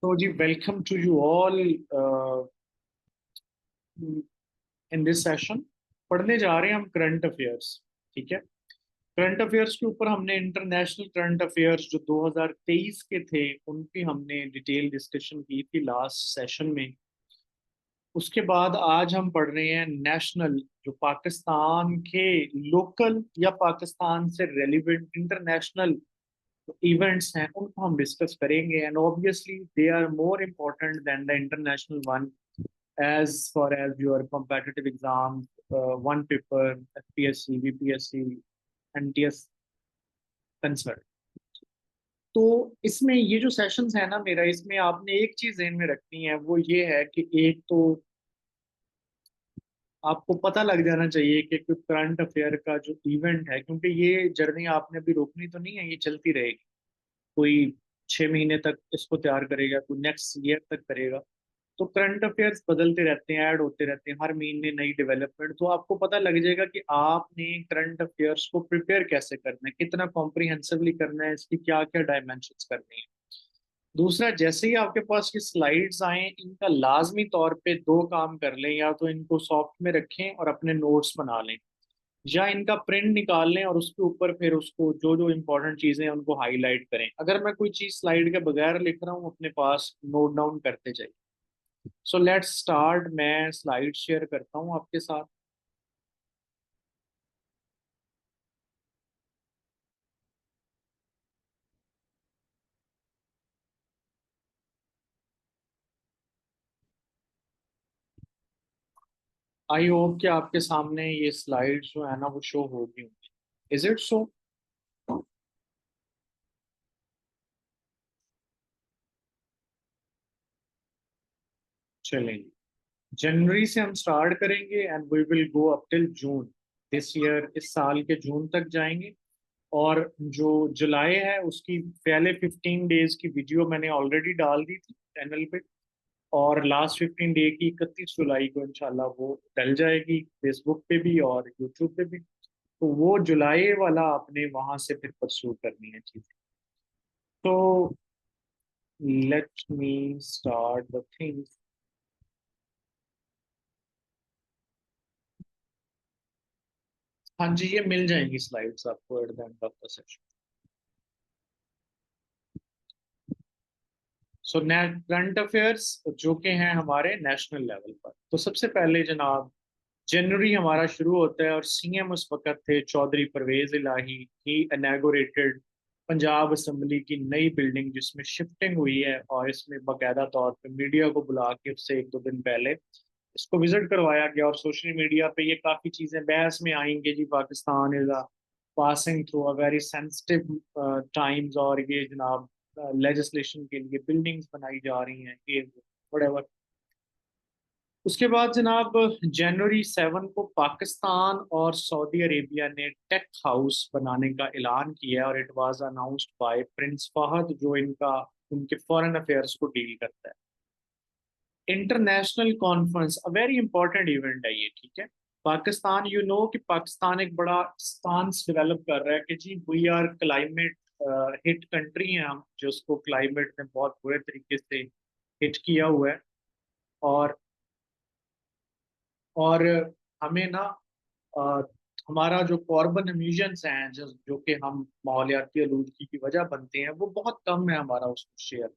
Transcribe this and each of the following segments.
तो जी welcome to you all in this session. पढ़ने जा रहे हैं हम करंट अफेयर्स। ठीक है। करंट अफेयर्स के ऊपर हमने इंटरनेशनल करंट अफेयर्स जो 2023 के थे उनकी हमने डिटेल डिस्कशन की थी लास्ट सेशन में। उसके बाद आज हम पढ़ रहे हैं नेशनल, जो पाकिस्तान के लोकल या पाकिस्तान से रेलिवेंट इंटरनेशनल इवेंट्स हैं उनको हम डिस्कस करेंगे। And obviously they are more important than the international one as far as your competitive exams, one paper, FPSC, VPSC, NTS concerned। तो इसमें ये जो सेशंस है ना मेरा, इसमें आपने एक चीज ध्यान में रखनी है, वो ये है कि एक तो आपको पता लग जाना चाहिए कि करंट अफेयर का जो इवेंट है, क्योंकि ये जर्नी आपने अभी रोकनी तो नहीं है, ये चलती रहेगी। कोई 6 महीने तक इसको तैयार करेगा, कोई नेक्स्ट ईयर तक करेगा। तो करंट अफेयर्स बदलते रहते हैं, ऐड होते रहते हैं, हर महीने नई डेवलपमेंट। तो आपको पता लग जाएगा कि आपने करंट अफेयर्स को प्रिपेयर कैसे करना है, कितना कॉम्प्रिहेंसिवली करना है, इसकी क्या क्या डायमेंशंस करनी है। दूसरा, जैसे ही आपके पास ये स्लाइड्स आए, इनका लाजमी तौर पे दो काम कर लें, या तो इनको सॉफ्ट में रखें और अपने नोट्स बना लें, या इनका प्रिंट निकाल लें और उसके ऊपर फिर उसको जो जो इंपॉर्टेंट चीजें हैं उनको हाईलाइट करें। अगर मैं कोई चीज स्लाइड के बगैर लिख रहा हूँ, अपने पास नोट डाउन करते जाइए। So let's start. मैं स्लाइड शेयर करता हूँ आपके साथ। आई होप कि आपके सामने ये स्लाइड जो है ना वो शो होगी। Is it so? चलेंगे। जनवरी से हम स्टार्ट करेंगे and we will go up till June. This year, इस साल के जून तक जाएंगे। और जो जुलाई है उसकी पहले 15 डेज की वीडियो मैंने ऑलरेडी डाल दी थी चैनल पे। और लास्ट 15 डे की 31 जुलाई को इंशाल्लाह वो डल जाएगी फेसबुक पे भी और यूट्यूब पे भी। तो वो जुलाई वाला आपने वहां से फिर परस्यू करनी है चीजें। तो let me start the things. हाँ जी, ये मिल जाएंगी स्लाइड्स आपको at the end of the session. So current affairs जो के हैं हमारे नेशनल लेवल पर, तो सबसे पहले जनाब, जनवरी हमारा शुरू होता है और सीएम उस वक्त थे चौधरी परवेज इलाही। ही इनैगोरेटेड पंजाब असम्बली की नई बिल्डिंग, जिसमें शिफ्टिंग हुई है, और इसमें बाकायदा तौर पे मीडिया को बुला के उससे एक दो दिन पहले इसको विजिट करवाया गया। और सोशल मीडिया पे ये काफी चीजें बहस में आएंगे जी, Pakistan is passing through a very sensitive times, और ये जनाब लेजिस्लेशन के लिए बिल्डिंग्स बनाई जा रही हैं, ये whatever। उसके बाद जनाब, जनवरी 7 को पाकिस्तान और सऊदी अरेबिया ने टेक हाउस बनाने का ऐलान किया, और it was announced by prince Fahad, जो इनका उनके फॉरेन अफेयर्स को डील करता है। International conference, a very important event है ये। ठीक है। पाकिस्तान, यू नो कि पाकिस्तान एक बड़ा स्टांस डेवलप कर रहा है कि जी we are climate hit country हैं हम, जिसको क्लाइमेट ने बहुत बुरे तरीके से हिट किया हुआ है। और और हमें ना अ, हमारा जो कार्बन एमिशंस हैं, जो कि हम माहौलियाती आलूदगी की वजह बनते हैं, वो बहुत कम है हमारा उसको शेयर।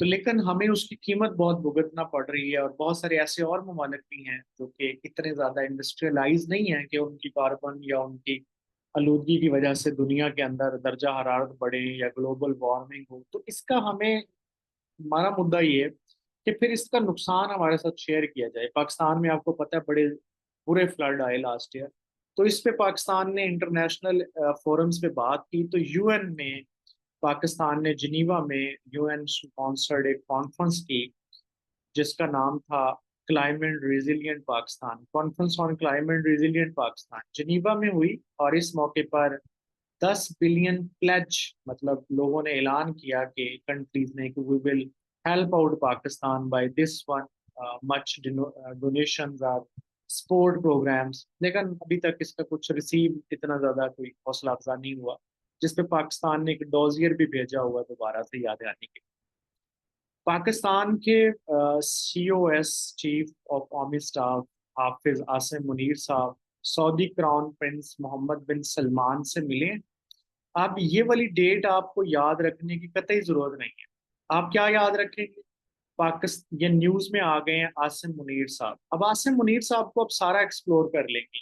तो लेकिन हमें उसकी कीमत बहुत भुगतना पड़ रही है, और बहुत सारे ऐसे और ममालिक भी हैं जो कि इतने ज्यादा इंडस्ट्रियलाइज नहीं है कि उनकी कार्बन या उनकी आलूदगी की वजह से दुनिया के अंदर दर्जा हरारत बढ़े या ग्लोबल वार्मिंग हो। तो इसका हमें, हमारा मुद्दा ये है कि फिर इसका नुकसान हमारे साथ शेयर किया जाए। पाकिस्तान में आपको पता है बड़े बुरे फ्लड आए लास्ट ईयर। तो इस पे पाकिस्तान ने इंटरनेशनल फोरम्स पे बात की। तो यूएन में पाकिस्तान ने जिनीवा में यूएन स्पॉन्सर्ड एक कॉन्फ्रेंस की, जिसका नाम था climate resilient Pakistan, conference on climate resilient Pakistan, Geneva में हुई। और इस मौके पर 10 बिलियन प्लेज, मतलब लोगों ने ऐलान किया कि कंट्रीज ने कि we will help out Pakistan by this one much donation or support programs. लेकिन अभी तक इसका कुछ रिसीव इतना ज्यादा कोई हौसला अफजा नहीं हुआ। जिसपे पाकिस्तान ने एक डॉजियर भी भेजा हुआ है दोबारा से याद आने के लिए। पाकिस्तान के COS, chief of army staff, Hafiz Asim Munir साहब Saudi crown prince Mohammed bin Salman से मिले। आप ये वाली डेट आपको याद रखने की कतई जरूरत नहीं है। आप क्या याद रखेंगे? पाकिस्तान, ये न्यूज में आ गए हैं आसिम मुनीर साहब। अब आसिम मुनीर साहब को अब सारा एक्सप्लोर कर लेंगे।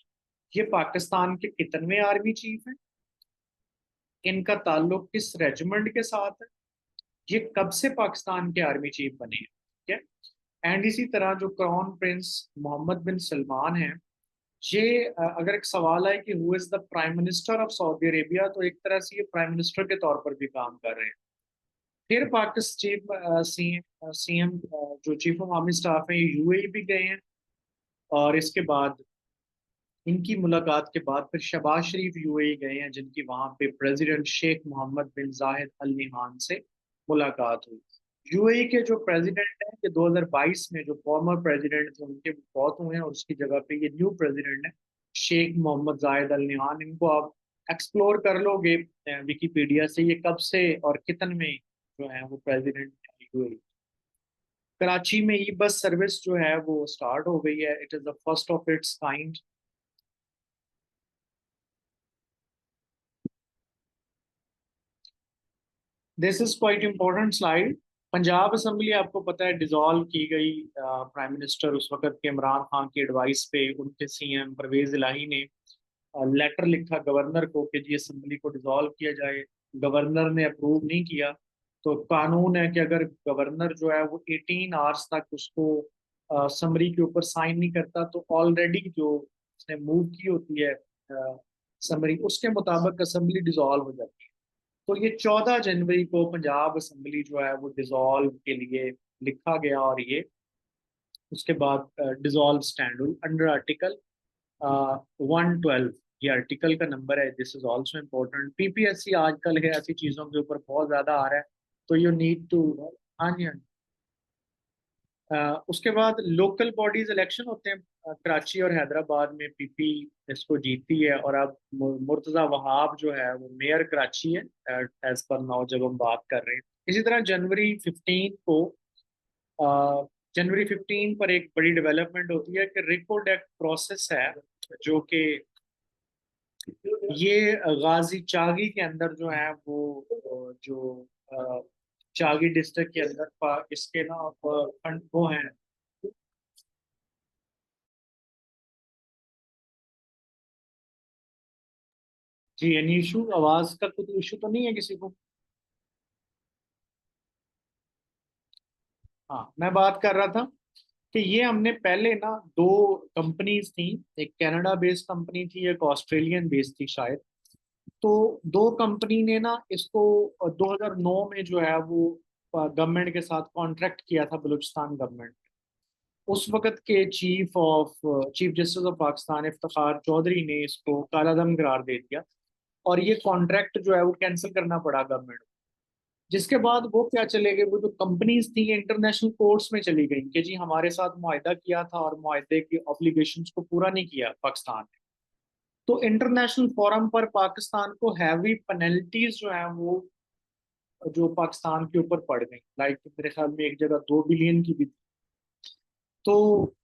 ये पाकिस्तान के कितनवें आर्मी चीफ हैं? इनका ताल्लुक किस रेजिमेंट के साथ है? ये कब से पाकिस्तान के आर्मी चीफ बने हैं? ठीक है। एंड इसी तरह जो crown prince Mohammed bin Salman है, ये अगर एक सवाल है कि who is the prime minister of Saudi Arabia, तो एक तरह से ये प्राइम मिनिस्टर के तौर पर भी काम कर रहे हैं। फिर पाकिस्तान CM जो चीफ ऑफ आर्मी स्टाफ है, ये UAE भी गए हैं। और इसके बाद इनकी मुलाकात के बाद फिर शहबाज शरीफ UAE गए हैं, जिनकी वहां पे प्रेसिडेंट शेख मोहम्मद बिन जायद अल नहान से मुलाकात हुई। UAE के जो प्रेसिडेंट हैं, कि 2022 में जो फॉर्मर प्रेसिडेंट थे उनके बहुत हुए हैं, और उसकी जगह पे ये न्यू प्रेसिडेंट है शेख मोहम्मद जायद अल नहान। इनको आप एक्सप्लोर कर लोगे विकीपीडिया से, ये कब से और कितन में जो है वो प्रेसिडेंट है UAE। कराची में ई बस सर्विस जो है वो स्टार्ट हो गई है। It is the first of its kind. This is quite important slide. Punjab assembly आपको पता है डिसॉल्व की गई। प्राइम मिनिस्टर उस वक्त के इमरान खान की एडवाइस पे उनके CM परवेज इलाही ने लेटर लिखा गवर्नर को कि जी असेंबली को डिसॉल्व किया जाए। गवर्नर ने अप्रूव नहीं किया। तो कानून है कि अगर गवर्नर जो है वो 18 आवर्स तक उसको समरी के ऊपर साइन नहीं करता, तो ऑलरेडी जो उसने मूव की होती है समरी, उसके मुताबिक असेंबली डिसॉल्व हो जाती है। तो ये 14 जनवरी को पंजाब असेंबली जो है वो डिसॉल्व के लिए लिखा गया। और ये उसके बाद डिसॉल्व स्टैंड अंडर आर्टिकल 112। ये आर्टिकल का नंबर है। This is also important. PPSC आजकल है ऐसी चीजों के ऊपर बहुत ज्यादा आ रहा है, तो यू नीड टू। हाँ जी, हाँ जी। उसके बाद लोकल बॉडीज इलेक्शन होते हैं। कराची और हैदराबाद में PP इसको जीतती है, और अब मुर्तजा वहाब जो है वो मेयर कराची है एज पर नाउ, जब हम बात कर रहे हैं। इसी तरह अ, जनवरी 15 पर एक बड़ी डेवलपमेंट होती है कि रिकोडेक प्रोसेस है, जो कि ये गाजी चागी के अंदर जो है वो जो चागी डिस्ट्रिक्ट के अंदर इसके ना वो हैं। जी, एनी इशू? आवाज का कोई इशू तो नहीं है किसी को? हाँ, मैं बात कर रहा था कि ये हमने पहले ना दो कंपनीज थी। एक कनाडा बेस्ड कंपनी थी, एक ऑस्ट्रेलियन बेस्ड थी शायद। तो दो कंपनी ने ना इसको 2009 में जो है वो गवर्नमेंट के साथ कॉन्ट्रैक्ट किया था, बलूचिस्तान गवर्नमेंट। उस वक्त के chief justice of Pakistan Iftikhar Chaudhry ने इसको कालादम करार दे दिया, और ये कॉन्ट्रैक्ट जो है वो कैंसिल करना पड़ा गवर्नमेंट। जिसके बाद वो क्या चले गए, वो जो कंपनीज थी इंटरनेशनल कोर्ट्स में चली गई कि जी हमारे साथ मुआहदा किया था और मुआहदे की ऑब्लिगेशंस को पूरा नहीं किया पाकिस्तान ने। तो इंटरनेशनल फोरम पर पाकिस्तान को हैवी पेनल्टीज जो है वो जो पाकिस्तान के ऊपर पड़ गई, लाइक मेरे ख्याल में एक जगह 2 बिलियन की भी थी। तो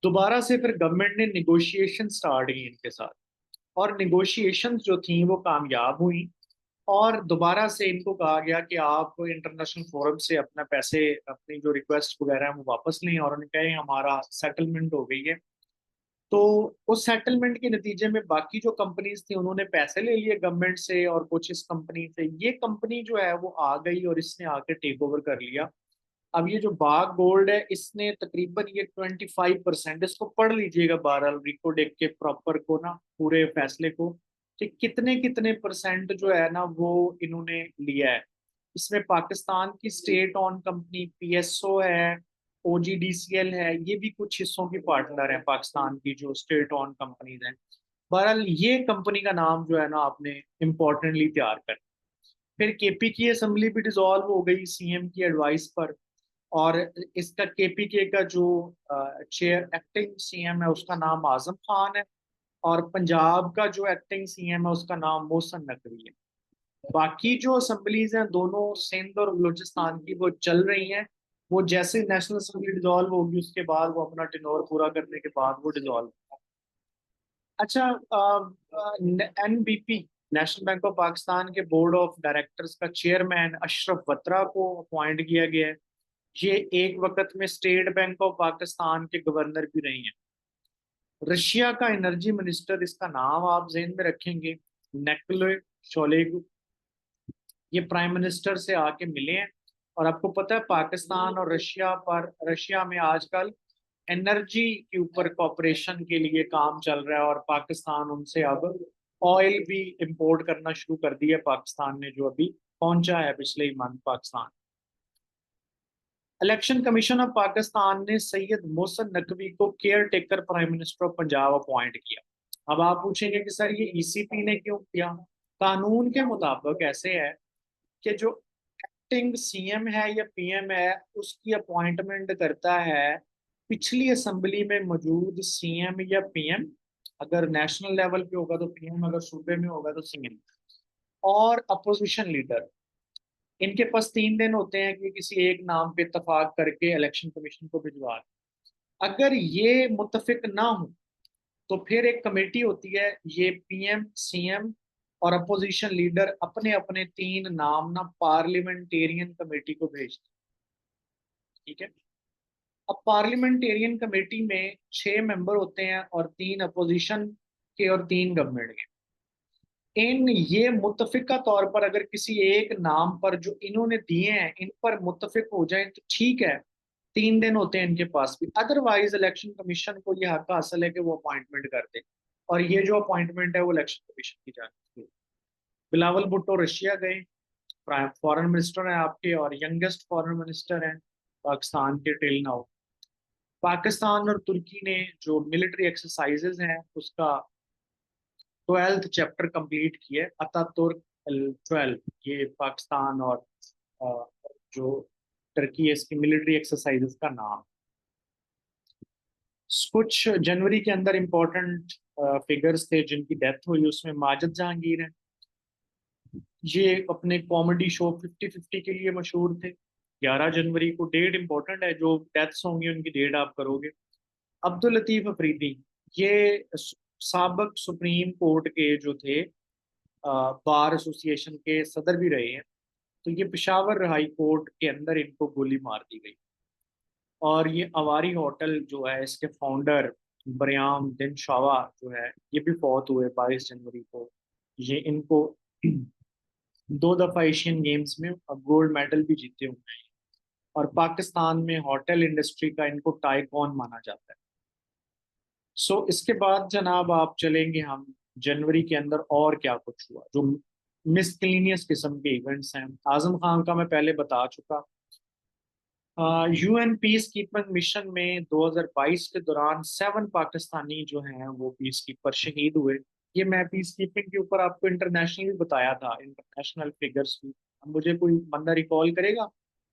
दोबारा से फिर गवर्नमेंट ने निगोशिएशन स्टार्ट की इनके साथ, और निगोशिएशन जो थी वो कामयाब हुई। और दोबारा से इनको कहा गया कि आप इंटरनेशनल फोरम से अपना पैसे, अपनी जो रिक्वेस्ट वगैरह है वो वापस लें, और उन्होंने कहा हमारा सेटलमेंट हो गई है। तो उस सेटलमेंट के नतीजे में बाकी जो कंपनीज थी उन्होंने पैसे ले लिए गवर्नमेंट से, और कुछ इस कंपनी से, ये कंपनी जो है वो आ गई और इसने आके टेक ओवर कर लिया। अब ये जो बाग गोल्ड है, इसने तकरीबन ये 25%, इसको पढ़ लीजिएगा बहरहाल रिको डेक के प्रॉपर को ना, पूरे फैसले को, कि कितने कितने परसेंट जो है ना वो इन्होंने लिया है। इसमें पाकिस्तान की स्टेट ऑन कंपनी PSO है, OGDCL है, ये भी कुछ हिस्सों की पार्टनर है पाकिस्तान की जो स्टेट ऑन कंपनीज हैं। बहरहाल ये कंपनी का नाम जो है ना आपने इम्पोर्टेंटली तैयार कर। फिर KP की असेंबली भी डिसॉल्व हो गई CM की एडवाइस पर। और इसका KPK का जो चेयर एक्टिंग CM है, उसका नाम आजम खान है। और पंजाब का जो एक्टिंग सीएम है उसका नाम मोहसिन नकवी है। बाकी जो असेंबलीज हैं दोनों सिंध और बलूचिस्तान की वो चल रही हैं। वो जैसे नेशनल असेंबली डिसॉल्व होगी उसके बाद वो अपना टेन्योर पूरा करने के बाद वो डिसॉल्व। अच्छा, NBP national bank of Pakistan के बोर्ड ऑफ डायरेक्टर्स का चेयरमैन अशरफ बत्रा को अपॉइंट किया गया है। ये एक वक्त में स्टेट बैंक ऑफ पाकिस्तान के गवर्नर भी रही हैं। रशिया का एनर्जी मिनिस्टर, इसका नाम आप जेहन में रखेंगे, निकोले शोलेगु। ये प्राइम मिनिस्टर से आके मिले हैं। और आपको पता है पाकिस्तान और रशिया में आजकल एनर्जी के ऊपर कॉपरेशन के लिए काम चल रहा है, और पाकिस्तान उनसे अब ऑयल भी इंपोर्ट करना शुरू कर दिया है पाकिस्तान ने, जो अभी पहुंचा है पिछले ही month Pakistan. Election commission of Pakistan ने सैयद मोहसिन नकवी को caretaker prime minister of Punjab appoint किया। अब आप पूछेंगे कि सर ये ईसीपी ने क्यों किया। कानून के मुताबिक ऐसे है कि जो एक्टिंग सीएम है या पीएम है उसकी अपॉइंटमेंट करता है पिछली असेंबली में मौजूद सीएम या पीएम। अगर नेशनल लेवल पे होगा तो पीएम, अगर सूबे में होगा तो सीएम। और अपोजिशन लीडर, इनके पास 3 दिन होते हैं कि किसी एक नाम पे इत्तेफाक करके इलेक्शन कमीशन को भिजवा दें। अगर ये मुत्तफिक ना हो तो फिर एक कमेटी होती है, ये पीएम सीएम और अपोजिशन लीडर अपने अपने 3 नाम ना पार्लियामेंटेरियन कमेटी को भेजते हैं। ठीक है। अब पार्लियामेंटेरियन कमेटी में 6 मेंबर होते हैं, और 3 अपोजिशन के और 3 गवर्नमेंट के। इन ये मुत्तफिका तौर पर अगर किसी एक नाम पर जो इन्होंने दिए हैं इन पर मुत्तफिक हो जाए तो ठीक है, 3 दिन होते हैं इनके पास भी। अदरवाइज इलेक्शन कमीशन को ये हक हासिल है कि वो अपॉइंटमेंट कर दे, और ये जो अपॉइंटमेंट है वो इलेक्शन कमीशन की जाती है। बिलावल भुट्टो रशिया गए, फॉरेन मिनिस्टर हैं आपके, और यंगेस्ट फॉरेन मिनिस्टर हैं पाकिस्तान के टिल नाउ। पाकिस्तान और तुर्की ने जो मिलिट्री एक्सरसाइजेज हैं उसका 12th चैप्टर कंप्लीट किए, अतातुर्क 12। ये पाकिस्तान और अ, जो टर्की है इसकी मिलिट्री एक्सरसाइजेस का नाम। कुछ जनवरी के अंदर इंपॉर्टेंट फिगर्स थे जिनकी डेथ हुई, उसमें माजिद जहांगीर हैं। ये अपने कॉमेडी शो 50-50 के लिए मशहूर थे। 11 जनवरी को डेट इंपॉर्टेंट है, जो डेथ्स होंगी उनकी डेट आप करोगे। अब्दुल लतीफ अफरीदी, ये साबक सुप्रीम कोर्ट के जो थे, बार एसोसिएशन के सदर भी रहे हैं। तो ये पेशावर हाई कोर्ट के अंदर इनको गोली मार दी गई। और ये अवारी होटल जो है इसके फाउंडर बरियाम दिन शावा जो है ये भी फौत हुए 22 जनवरी को। ये इनको 2 दफा एशियन गेम्स में गोल्ड मेडल भी जीते हुए हैं। और पाकिस्तान में होटल इंडस्ट्री का इनको टाइकॉन माना जाता है। सो इसके बाद जनाब आप चलेंगे हम जनवरी के अंदर और क्या कुछ हुआ जो मिसलिनियस किस्म के इवेंट्स हैं। आजम खान का मैं पहले बता चुका। यूएन पीस कीपिंग मिशन में 2022 के दौरान 7 पाकिस्तानी जो हैं वो पीस कीपर शहीद हुए। ये मैं पीस कीपिंग के ऊपर आपको इंटरनेशनल भी बताया था, इंटरनेशनल फिगर्स भी। अब मुझे कोई बंदा रिकॉल करेगा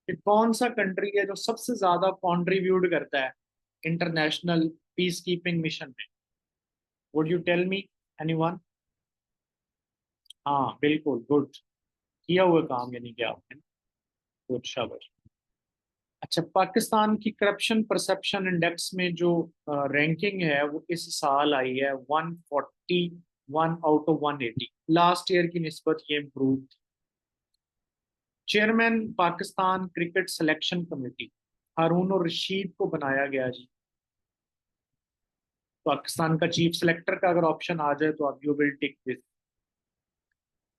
कि कौन सा कंट्री है जो सबसे ज्यादा कंट्रीब्यूट करता है इंटरनेशनल पीस कीपिंग मिशन में? Would you tell me anyone? हाँ बिल्कुल, गुड। किया हुआ काम यानी कि आपने। गुड, शाबाश। अच्छा, पाकिस्तान की करप्शन परसेप्शन इंडेक्स में जो रैंकिंग है वो इस साल आई है 141 आउट ऑफ 180। लास्ट ईयर की निस्बत ये इम्प्रूव थी। Chairman Pakistan cricket selection committee Haroon और रशीद को बनाया गया जी। पाकिस्तान का चीफ सिलेक्टर का अगर ऑप्शन आ जाए तो आप you will take this.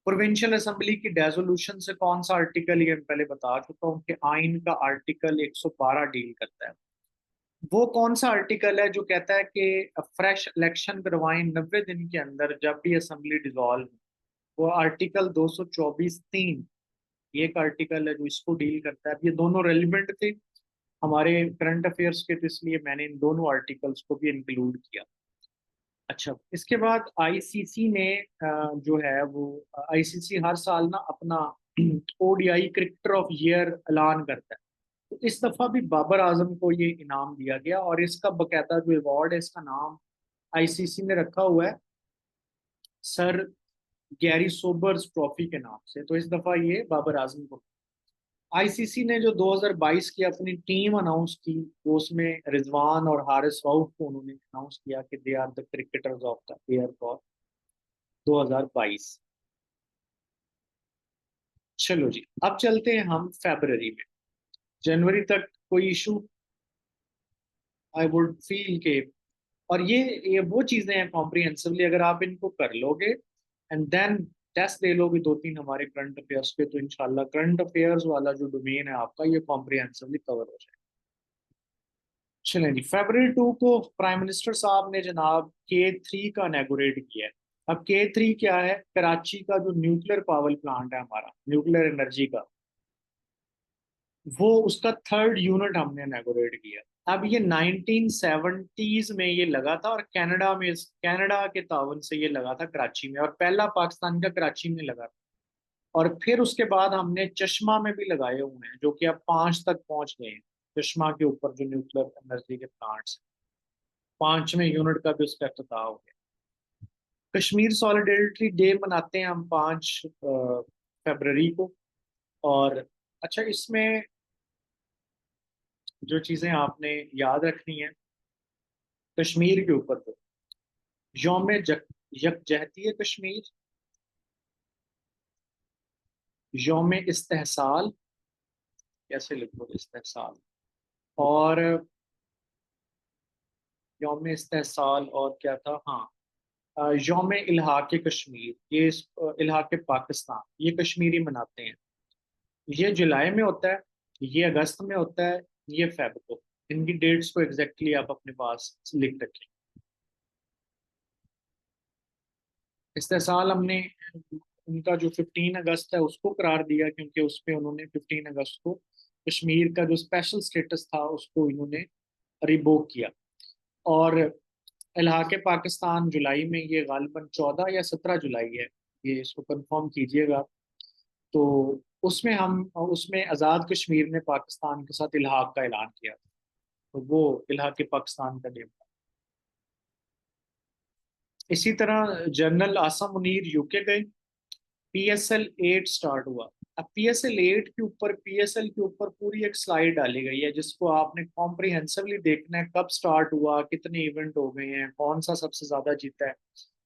Provincial assembly की डेजोल्यूशन से कौन सा आर्टिकल, ये मैं पहले बता चुका हूँ कि आइन का आर्टिकल 112 डील करता है। वो कौन सा आर्टिकल है जो कहता है कि फ्रेश इलेक्शन करवाएं 90 दिन के अंदर जब भी असेंबली डिसॉल्व। वो आर्टिकल 224(3), ये एक आर्टिकल है जो इसको डील करता है। अब ये दोनों रेलिवेंट थे हमारे करंट अफेयर्स के, तो इसलिए मैंने इन दोनों आर्टिकल्स को भी इंक्लूड किया। अच्छा, इसके बाद आईसीसी ने जो है वो आईसीसी हर साल ना अपना ओडीआई क्रिकेटर ऑफ ईयर ऐलान करता है। तो इस दफा भी बाबर आजम को ये इनाम दिया गया, और इसका बकायदा जो अवार्ड है इसका नाम आईसीसी ने रखा हुआ है सर गैरी सोबर्स ट्रॉफी के नाम से। तो इस दफा ये बाबर आजम को, आईसीसी ने जो 2022 की अपनी टीम अनाउंस की, वो उसमें रिजवान और हारिस रऊफ को उन्होंने अनाउंस किया कि they are the cricketers of the year for 2022। चलो जी, अब चलते हैं हम फरवरी में। जनवरी तक कोई इशू आई वुड फील के, और ये वो चीजें हैं कॉम्प्रिहेंसिवली अगर आप इनको कर लोगे एंड देन टेस्ट दे लोगे दो तीन हमारे करंट अफेयर्स पे, तो इंशाल्लाह करंट अफेयर्स वाला जो डोमेन है आपका ये कॉम्प्रिहेंसिवली कवर हो जाएगा। चलें जी, February 2 को प्राइम मिनिस्टर साहब ने जनाब K3 का इनॉग्रेट किया है। अब K3 क्या है? कराची का जो न्यूक्लियर पावर प्लांट है हमारा, न्यूक्लियर एनर्जी का, वो उसका थर्ड यूनिट हमने इनॉग्रेट किया। अब ये 1970s में ये लगा था, और कनाडा के ताउन से ये लगा था कराची में, और पहला पाकिस्तान का कराची में लगा था। और फिर उसके बाद हमने चश्मा में भी लगाए हुए हैं, जो कि अब 5 तक पहुंच गए हैं। चश्मा के ऊपर जो न्यूक्लियर एनर्जी के प्लांट्स, 5वें यूनिट का भी उसका इफ्तिताह हो गया। कश्मीर सॉलिडेरिटी डे मनाते हैं हम 5 फरवरी को। और अच्छा, इसमें जो चीजें आपने याद रखनी है कश्मीर के ऊपर, तो यौम यकजहती है कश्मीर, यौम इस्तेहसाल, कैसे लिखो इस्तेहसाल, और यौम इस्तेहसाल, और क्या था, हाँ, यौम इल्हाक कश्मीर, ये इल्हाक पाकिस्तान, ये कश्मीरी मनाते हैं। ये जुलाई में होता है, ये अगस्त में होता है, ये फेब को। इनकी डेट्स को एग्जैक्टली आप अपने पास लिख रखें। इस्तेसाल हमने उनका जो 15 अगस्त है उसको करार दिया, क्योंकि उस पे उन्होंने 15 अगस्त को कश्मीर का जो स्पेशल स्टेटस था उसको इन्होंने रिवोक किया। और इलाके पाकिस्तान जुलाई में, ये गालिबन 14 या 17 जुलाई है, ये इसको कंफर्म कीजिएगा। तो उसमें आज़ाद कश्मीर ने पाकिस्तान के साथ इल्हाक का ऐलान किया, तो वो इलाके पाकिस्तान का डे था। इसी तरह जनरल आसम मुनीर यूके गए, PSL 8 स्टार्ट हुआ। अब PSL 8 के ऊपर पूरी एक स्लाइड डाली गई है, जिसको आपने कॉम्प्रिहेंसिवली देखना है, कब स्टार्ट हुआ, कितने इवेंट हो गए हैं, कौन सा सबसे ज्यादा जीता है।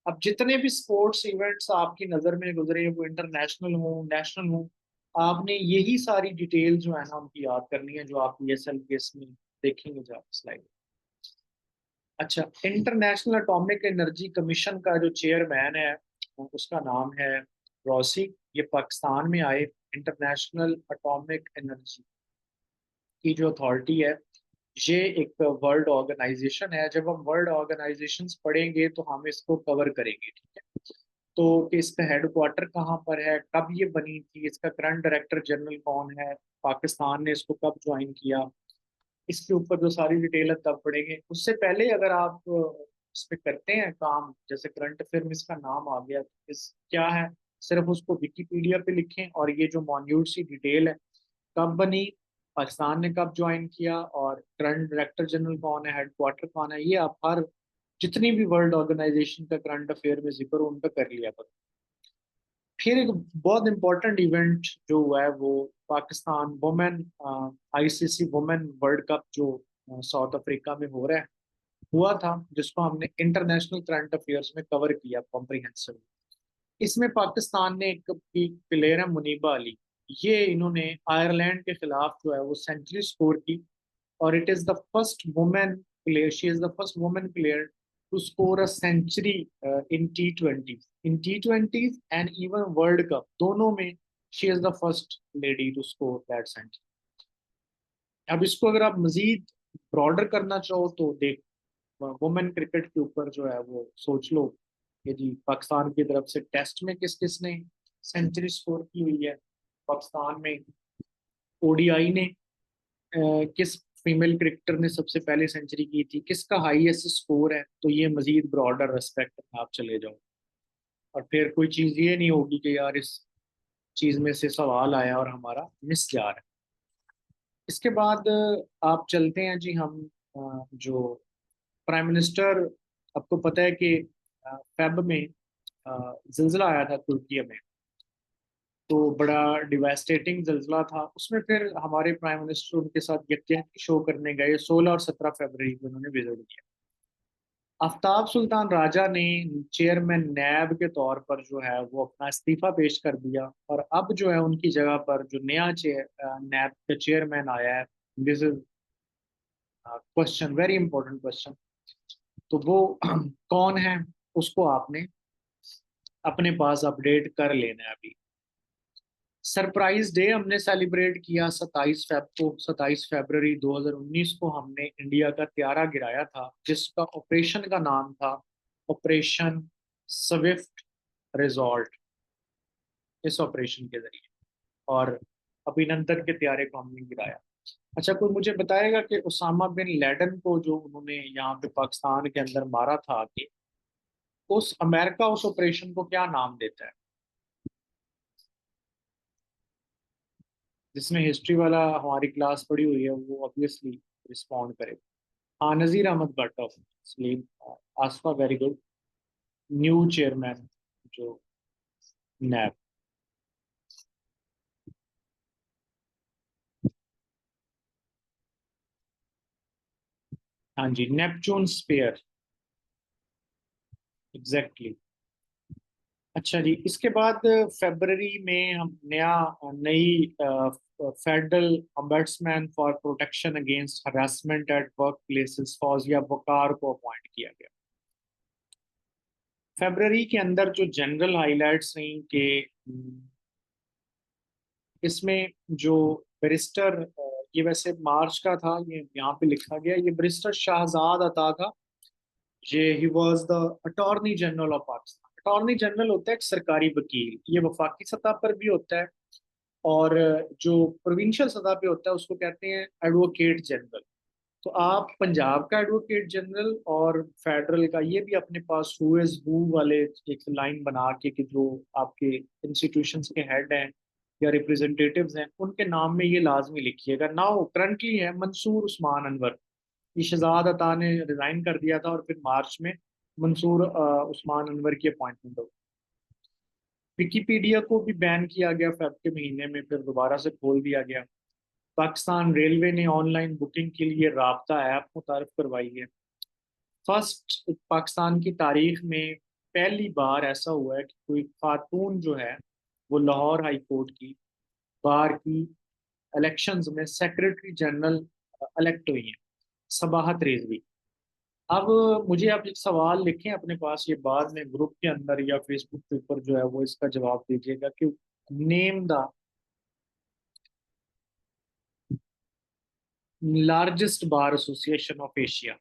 अब जितने भी स्पोर्ट्स इवेंट्स आपकी नजर में गुजरे, वो इंटरनेशनल हो नेशनल हो, आपने यही सारी डिटेल जो है ना उनकी याद करनी है, जो आप PSL के इसमें देखेंगे जो स्लाइड। अच्छा, इंटरनेशनल एटॉमिक एनर्जी कमीशन का जो चेयरमैन है उसका नाम है रॉसी। ये पाकिस्तान में आए। इंटरनेशनल एटॉमिक एनर्जी की जो अथॉरिटी है, ये एक वर्ल्ड ऑर्गेनाइजेशन है। जब हम वर्ल्ड ऑर्गेनाइजेशंस पढ़ेंगे तो हम इसको कवर करेंगे, ठीक है। तो कि इसका हेडक्वार्टर कहाँ पर है, कब ये बनी थी, इसका करंट डायरेक्टर जनरल कौन है, पाकिस्तान ने इसको कब ज्वाइन किया, इसके ऊपर जो सारी डिटेल है तब पढ़ेंगे। उससे पहले अगर आप इस पे करते हैं काम, जैसे करंट अफेयर में इसका नाम आ गया, तो इस क्या है, सिर्फ उसको विकिपीडिया पे लिखें, और ये जो मॉन्यूट सी डिटेल है, कब बनी, पाकिस्तान ने कब ज्वाइन किया, और करंट डायरेक्टर जनरल कौन है, हेडक्वार्टर कौन है, ये आप हर जितनी भी वर्ल्ड ऑर्गेनाइजेशन का करंट अफेयर में जिक्र हो उनका कर लिया करो। फिर एक बहुत इंपॉर्टेंट इवेंट जो हुआ है वो Pakistan women ICC women world cup जो साउथ अफ्रीका में हो रहा है, हुआ था, जिसको हमने इंटरनेशनल करंट अफेयर्स में कवर किया कॉम्प्रिहेंसिव। इसमें पाकिस्तान ने एक प्लेयर है मुनीबा अली, ये इन्होंने आयरलैंड के खिलाफ जो है वो सेंचुरी स्कोर की, और it is the first women player, she is the first women player to score a century in T20 and even world cup, दोनों में she is the first lady to score that century. अब इसको अगर आप मजीद broader करना चाहो तो देख, वुमेन क्रिकेट के ऊपर जो है वो सोच लो कि जी पाकिस्तान की तरफ से टेस्ट में किस किस ने सेंचुरी स्कोर की हुई है, पाकिस्तान में ODI ने किस फीमेल क्रिकेटर ने सबसे पहले सेंचुरी की थी, किसका हाईएस्ट स्कोर है, तो ये मजीद ब्रॉडर रेस्पेक्ट में आप चले जाओ। और फिर कोई चीज़ ये नहीं होगी कि यार इस चीज़ में से सवाल आया और हमारा मिस जा रहा है। इसके बाद आप चलते हैं जी हम जो प्राइम मिनिस्टर आपको पता है कि फेब में जिल्जला आया था तुर्की में, तो बड़ा डिवास्टेटिंग जिल्जला था उसमें। फिर हमारे प्राइम मिनिस्टर उनके साथ यकजहती शो करने गए, 16 और 17 फरवरी को उन्होंने विजिट किया। आफ्ताब सुल्तान राजा ने चेयरमैन नैब के तौर पर जो है वो अपना इस्तीफा पेश कर दिया, और अब जो है उनकी जगह पर जो नया नैब का चेयरमैन आया है, this is question, very important question. तो वो कौन है, उसको आपने अपने पास अपडेट कर लेना है अभी। सरप्राइज डे हमने सेलिब्रेट किया 27 फेब को। 27 फरवरी 2019 को हमने इंडिया का त्यारा गिराया था, जिसका ऑपरेशन का नाम था ऑपरेशन स्विफ्ट रिजॉल्ट। इस ऑपरेशन के जरिए और अभिनंदन के त्यारे को हमने गिराया। अच्छा, कोई मुझे बताएगा कि उसामा बिन लैडेन को जो उन्होंने यहाँ पे पाकिस्तान के अंदर मारा था कि उस अमेरिका उस ऑपरेशन को क्या नाम देता है? जिसमें हिस्ट्री वाला हमारी क्लास पढ़ी हुई है वो ऑब्वियसली रिस्पॉन्ड करे। हाँ, Nazir Ahmed Bhatt of Saleem. Asifa, very good. New chairman जो नैब। हाँ जी, नेपच्यून स्पेयर, एग्जैक्टली। अच्छा जी, इसके बाद फरवरी में हम नई federal ombudsman for protection against harassment at work places Fauzia Bakar को अपॉइंट किया गया। फरवरी के अंदर जो जनरल हाइलाइट्स रही कि इसमें जो बैरिस्टर, ये वैसे मार्च का था, ये यहाँ पे लिखा गया, ये बैरिस्टर शाहजाद अता था। ये he was the attorney general of Pakistan. Attorney general होता है एक सरकारी वकील, ये वफाकी सतह पर भी होता है, और जो प्रोविंशियल सतह पे होता है उसको कहते हैं एडवोकेट जनरल। तो आप पंजाब का एडवोकेट जनरल और फेडरल का ये भी अपने पास हु इज हु वाले एक लाइन बना के कि जो आपके इंस्टीट्यूशंस के हेड हैं या रिप्रेजेंटेटिव्स हैं उनके नाम में ये लाजमी लिखिएगा। नाउ करंटली है मंसूर उस्मान अनवर। ये शहजाद अता ने रिजाइन कर दिया था और फिर मार्च में मंसूर उस्मान अनवर की अपॉइंटमेंट हो। विकीपीडिया को भी बैन किया गया फेब के महीने में, फिर दोबारा से खोल दिया गया। पाकिस्तान रेलवे ने ऑनलाइन बुकिंग के लिए राब्ता ऐप मुतारफ करवाई है। फर्स्ट पाकिस्तान की तारीख में पहली बार ऐसा हुआ है कि कोई खातून जो है वो लाहौर हाई कोर्ट की बार की इलेक्शंस में सेक्रेटरी जनरल इलेक्ट हुई हैं, सबाहत रिजवी। अब मुझे आप एक सवाल लिखें अपने पास, ये बाद में ग्रुप के अंदर या फेसबुक के ऊपर जो है वो इसका जवाब दीजिएगा कि name the largest bar association of Asia.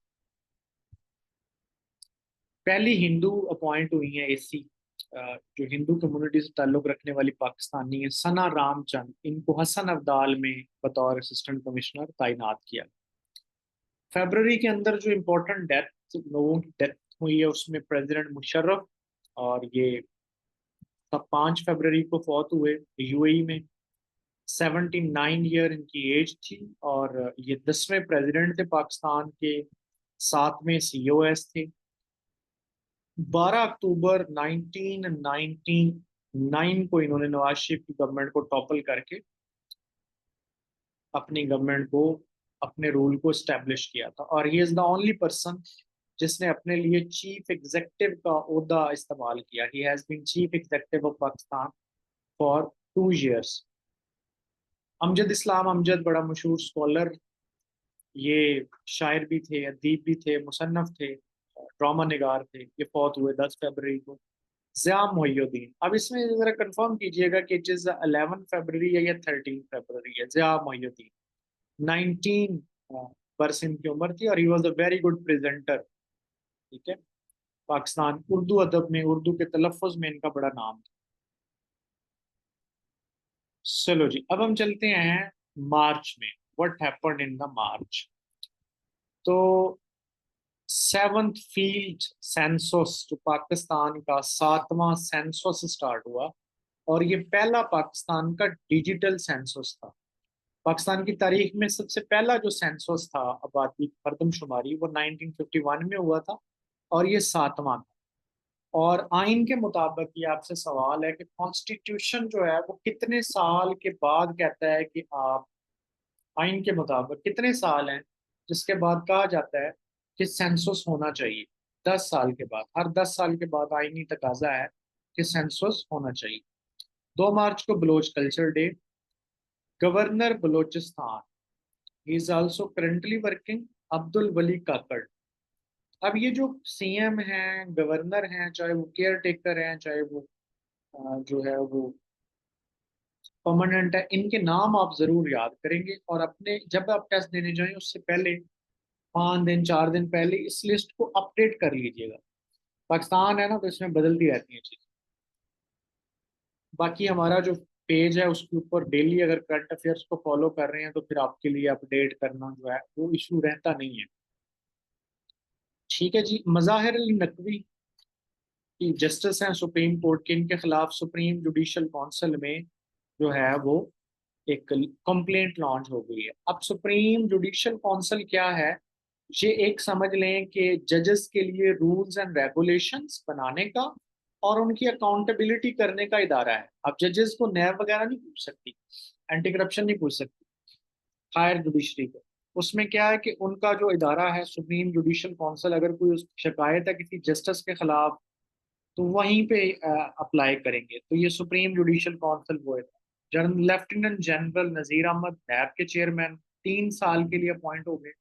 पहली हिंदू अपॉइंट हुई है एसी, जो हिंदू कम्युनिटी से ताल्लुक रखने वाली पाकिस्तानी है, सना रामचंद। इनको हसन अब्दाल में बतौर असिस्टेंट कमिश्नर तैनात किया। फरवरी के अंदर जो इम्पोर्टेंट डेथ लोगों की डेथ हुई है उसमें प्रेसिडेंट मुशर्रफ, और ये तब 5 फरवरी को फौत हुए यूएई में। 79 ईयर इनकी एज थी, और ये 10वें प्रेसिडेंट थे पाकिस्तान के, 7वें सीओएस थे। 12 अक्टूबर 1999 को इन्होंने नवाज शरीफ की गवर्नमेंट को टॉपल करके अपनी गवर्नमेंट को, अपने रूल को स्टैब्लिश किया था, और he is the only person जिसने अपने लिए चीफ एग्जीक्यूटिव का ओहदा इस्तेमाल किया। He has been chief executive of Pakistan for 2 years। Amjad Islam Amjad बड़ा मशहूर स्कॉलर, ये शायर भी थे, अदीब भी थे, मुसन्नफ थे, ड्रामा निगार थे। ये फौत हुए 10 फरवरी को। ज़िया मोहिउद्दीन, अब इसमें जरा कंफर्म कीजिएगा कि इट इज 11 फरवरी है या 13 फरवरी है। ज़िया मोहिउद्दीन 19 परसेंट की उम्र थी, और he was a very good presenter. ठीक है, पाकिस्तान उर्दू अदब में, उर्दू के तलफ़ुज़ में इनका बड़ा नाम था। चलो जी, अब हम चलते हैं मार्च में। व्हाट हैपेंड इन द मार्च? तो सेवंथ फील्ड सेंसस, जो पाकिस्तान का 7वां सेंसस स्टार्ट हुआ, और ये पहला पाकिस्तान का डिजिटल सेंसस था। पाकिस्तान की तारीख में सबसे पहला जो सेंसस था आबादी की मरदमशुमारी, वो 1951 में हुआ था, और ये सातवां था। और आइन के मुताबिक ये आपसे सवाल है कि कॉन्स्टिट्यूशन जो है वो कितने साल के बाद कहता है कि आप, आइन के मुताबिक कितने साल हैं जिसके बाद कहा जाता है कि सेंसस होना चाहिए? 10 साल के बाद, हर 10 साल के बाद आईनी तकाजा है कि सेंसस होना चाहिए। 2 मार्च को Baloch culture day. Governor Balochistan, he is also currently working, Abdul Wali Kakar. अब ये जो सीएम हैं, गवर्नर हैं, चाहे वो केयर टेकर हैं, चाहे वो जो है वो परमानेंट है, इनके नाम आप जरूर याद करेंगे और अपने जब आप टेस्ट देने जाएं उससे पहले 5 दिन 4 दिन पहले इस लिस्ट को अपडेट कर लीजिएगा। पाकिस्तान है ना, तो इसमें बदलती रहती हैं चीजें। बाकी हमारा जो पेज है उसके ऊपर डेली अगर करंट अफेयर्स को फॉलो कर रहे हैं तो फिर आपके लिए अपडेट करना जो है वो इशू रहता नहीं है। ठीक है जी। मज़ाहिर अली नकवी की जस्टिस हैं सुप्रीम कोर्ट के, इनके खिलाफ सुप्रीम जुडिशल काउंसिल में जो है वो एक कंप्लेंट लॉन्च हो गई है। अब सुप्रीम जुडिशल काउंसिल क्या है? ये एक समझ लें कि जजेस के लिए रूल्स एंड रेगुलेशंस बनाने का और उनकी अकाउंटेबिलिटी करने का इदारा है। अब जजेस को नैब वगैरह नहीं पूछ सकती, एंटी करप्शन नहीं पूछ सकती हायर जुडिशरी को। उसमें क्या है कि उनका जो इदारा है सुप्रीम जुडिशल काउंसिल, अगर कोई शिकायत है किसी जस्टिस के खिलाफ तो वहीं पे अप्लाई करेंगे। तो ये सुप्रीम जुडिशल काउंसिल वो है। General lieutenant general Nazir Ahmad नैब के चेयरमैन 3 साल के लिए अपॉइंट हो गए।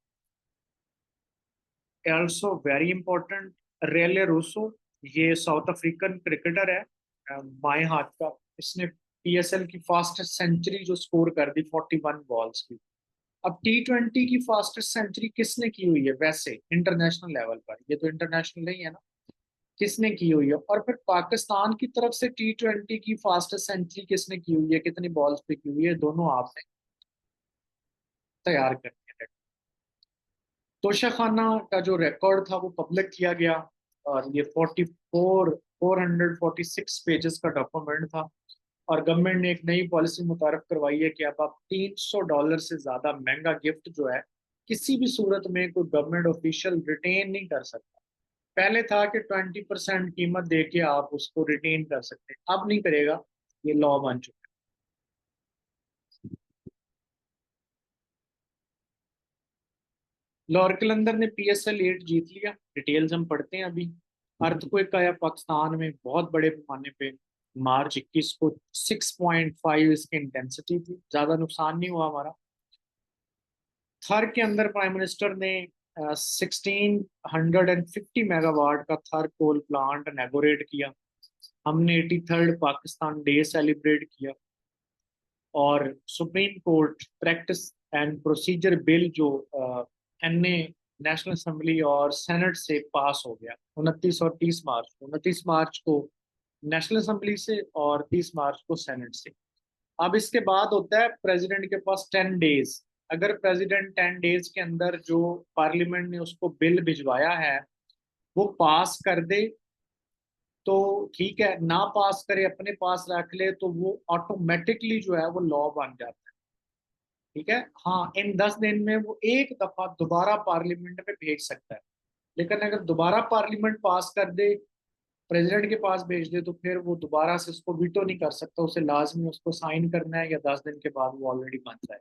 ऑल्सो वेरी इंपॉर्टेंट, रेले रूसो, ये साउथ अफ्रीकन क्रिकेटर है, बाएं हाथ का। इसने पीएसएल की फास्टेस्ट सेंचुरी जो स्कोर कर दी 41 बॉल्स की। अब T20 की फास्टेस्ट सेंचुरी किसने की हुई है वैसे इंटरनेशनल लेवल पर? ये तो इंटरनेशनल नहीं है ना। किसने की हुई है? और फिर पाकिस्तान की तरफ से T20 की फास्टेस्ट सेंचुरी किसने की हुई है, कितनी बॉल्स पे की हुई है, दोनों आपने तैयार करनी है। तोशाखाना का जो रिकॉर्ड था वो पब्लिक किया गया और ये 446 पेजेस का डॉक्यूमेंट था। और गवर्नमेंट ने एक नई पॉलिसी मुतारफ करवाई है कि अब आप $300 से ज्यादा महंगा गिफ्ट जो है किसी भी सूरत में कोई गवर्नमेंट ऑफिशियल रिटेन नहीं कर सकता। पहले था कि 20% कीमत दे के आप उसको रिटेन कर सकते हैं, अब नहीं करेगा, ये लॉ बन चुका है। लॉर्ड कलंदर ने PSL 8 जीत लिया, डिटेल्स हम पढ़ते हैं अभी। अर्थक्वेक आया पाकिस्तान में बहुत बड़े पैमाने पे, मार्च 21 को 6.5 इसकी इंटेंसिटी थी, ज्यादा नुकसान नहीं हुआ हमारा। थर के अंदर प्राइम मिनिस्टर ने 1650 मेगावाट का थर कोल प्लांट इनॉग्रेट किया। हमने 83rd पाकिस्तान डे सेलिब्रेट किया। और supreme court practice and procedure bill जो एनए नेशनल असेंबली और सेनेट से पास हो गया 29 और 30 मार्च को। 29 मार्च को नेशनल असेंबली से और 30 मार्च को सेनेट से। अब इसके बाद होता है प्रेसिडेंट के पास 10 डेज। अगर प्रेसिडेंट 10 डेज के अंदर जो पार्लियामेंट ने उसको बिल भिजवाया है वो पास कर दे तो ठीक है, ना पास करे अपने पास रख ले तो वो ऑटोमेटिकली जो है वो लॉ बन जाता है। ठीक है, हाँ, इन 10 दिन में वो एक दफा दोबारा पार्लियामेंट में भेज सकता है। लेकिन अगर दोबारा पार्लियामेंट पास कर दे, प्रेसिडेंट के पास भेज दे, तो फिर वो दोबारा से उसको वीटो नहीं कर सकता, उसे लाजमी उसको साइन करना है या 10 दिन के बाद वो ऑलरेडी बन जाए।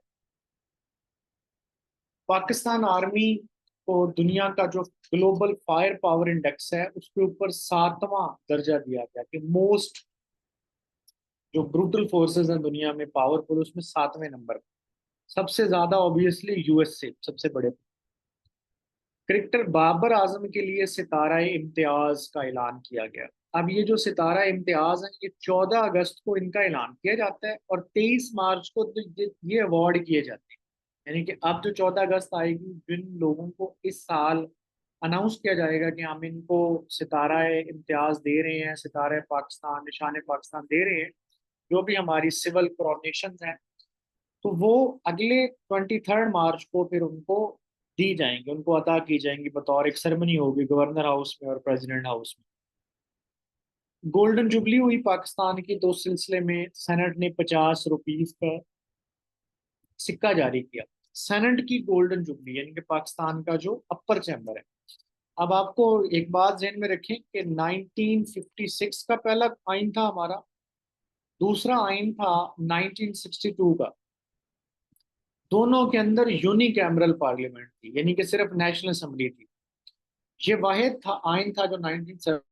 पाकिस्तान आर्मी को दुनिया का जो ग्लोबल फायर पावर इंडेक्स है उसके ऊपर 7वां दर्जा दिया गया कि मोस्ट जो ब्रूटल फोर्सेस हैं दुनिया में पावरफुल, उसमें 7वें नंबर पर। सबसे ज्यादा ऑब्वियसली यूएसए सबसे बड़े। क्रिकेटर बाबर आजम के लिए सितारा इम्तियाज का ऐलान किया गया। अब ये जो सितारा इम्तियाज है ये 14 अगस्त को इनका ऐलान किया जाता है और 23 मार्च को तो ये अवार्ड किए जाते हैं। यानी कि अब जो 14 अगस्त आएगी, जिन लोगों को इस साल अनाउंस किया जाएगा कि हम इनको सितारा इम्तियाज दे रहे हैं, सितारा पाकिस्तान, निशान पाकिस्तान दे रहे हैं, जो भी हमारी सिविल कॉरोनेशन है, तो वो अगले 23 मार्च को फिर उनको दी जाएंगी, उनको अदा की जाएंगी, बतौर एक सेरेमनी होगी गवर्नर हाउस में और प्रेसिडेंट हाउस में। गोल्डन जुबली हुई पाकिस्तान की, तो उस सिलसिले में सेनेट ने 50 रुपीज का सिक्का जारी किया। सेनेट की गोल्डन जुबली यानी कि पाकिस्तान का जो अपर चैम्बर है। अब आपको एक बात ध्यान में रखें कि 1956 का पहला आइन था हमारा, दूसरा आइन था 1962 का। दोनों के अंदर यूनिकैमरल पार्लियामेंट थी, यानी कि सिर्फ नेशनल असेंबली थी। ये वाहिद था आइन था जो 1970